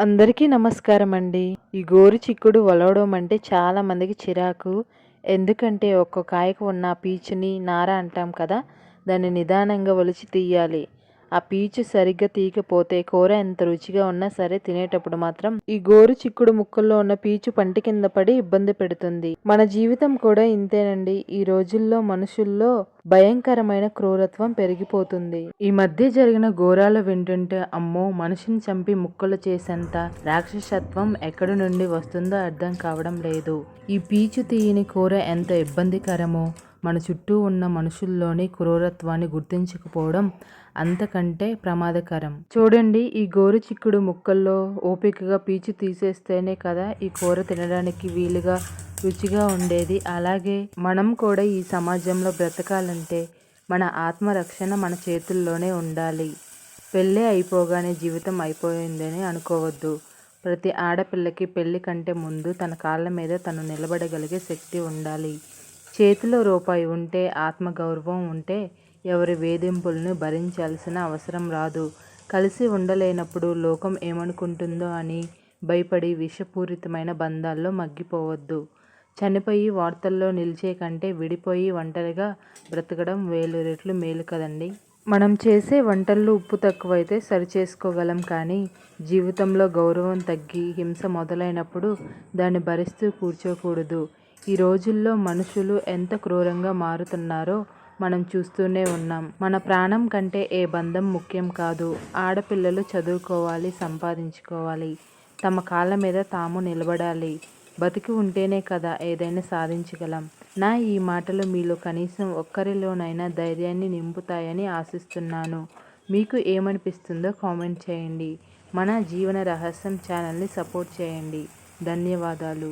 అందరికీ నమస్కారం అండి. ఈ గోరు చిక్కుడు ఒలవడం అంటే చాలా మందికి చిరాకు. ఎందుకంటే ఒక్క కాయకు ఉన్న పీచుని నార అంటాం కదా, దాన్ని నిదానంగా ఒలిచి తీయాలి. ఆ పీచు సరిగ్గా తీయకపోతే కూర ఎంత రుచిగా ఉన్నా సరే తినేటప్పుడు మాత్రం ఈ గోరు చిక్కుడు ముక్కల్లో ఉన్న పీచు పంటి కింద పడి ఇబ్బంది పెడుతుంది. మన జీవితం కూడా ఇంతేనండి. ఈ రోజుల్లో మనుషుల్లో భయంకరమైన క్రూరత్వం పెరిగిపోతుంది. ఈ మధ్య జరిగిన ఘోరాలు వింటుంటే అమ్మో, మనిషిని చంపి ముక్కలు చేసేంత రాక్షసత్వం ఎక్కడి నుండి వస్తుందో అర్థం కావడం లేదు. ఈ పీచు తీయని కూర ఎంత ఇబ్బందికరమో మన చుట్టూ ఉన్న మనుషుల్లోని క్రూరత్వాన్ని గుర్తించకపోవడం అంతకంటే ప్రమాదకరం. చూడండి, ఈ గోరు చిక్కుడు ముక్కల్లో ఓపికగా పీచు తీసేస్తేనే కదా ఈ కూర తినడానికి వీలుగా రుచిగా ఉండేది. అలాగే మనం కూడా ఈ సమాజంలో బ్రతకాలంటే మన ఆత్మరక్షణ మన చేతుల్లోనే ఉండాలి. పెళ్ళి అయిపోగానే జీవితం అయిపోయిందని అనుకోవద్దు. ప్రతి ఆడపిల్లకి పెళ్లి కంటే ముందు తన కాళ్ళ మీద తను నిలబడగలిగే శక్తి ఉండాలి. చేతిలో రూపాయి ఉంటే, ఆత్మగౌరవం ఉంటే ఎవరి వేధింపులను భరించాల్సిన అవసరం రాదు. కలిసి ఉండలేనప్పుడు లోకం ఏమనుకుంటుందో అని భయపడి విషపూరితమైన బంధాల్లో మగ్గిపోవద్దు. చనిపోయి వార్తల్లో నిలిచే కంటే విడిపోయి ఒంటరిగా బ్రతకడం 1000 రెట్లు మేలు కదండి. మనం చేసే వంటల్లో ఉప్పు తక్కువైతే సరిచేసుకోగలం, కానీ జీవితంలో గౌరవం తగ్గి హింస మొదలైనప్పుడు దాన్ని భరిస్తూ కూర్చోకూడదు. ఈ రోజుల్లో మనుషులు ఎంత క్రూరంగా మారుతున్నారో మనం చూస్తూనే ఉన్నాం. మన ప్రాణం కంటే ఏ బంధం ముఖ్యం కాదు. ఆడపిల్లలు చదువుకోవాలి, సంపాదించుకోవాలి, తమ కాళ్ళ మీద తాము నిలబడాలి. బతికి ఉంటేనే కదా ఏదైనా సాధించగలం. నా ఈ మాటలు మీలో కనీసం ఒక్కరిలోనైనా ధైర్యాన్ని నింపుతాయని ఆశిస్తున్నాను. మీకు ఏమనిపిస్తుందో కామెంట్ చేయండి. మన జీవన రహస్యం ఛానల్ని సపోర్ట్ చేయండి. ధన్యవాదాలు.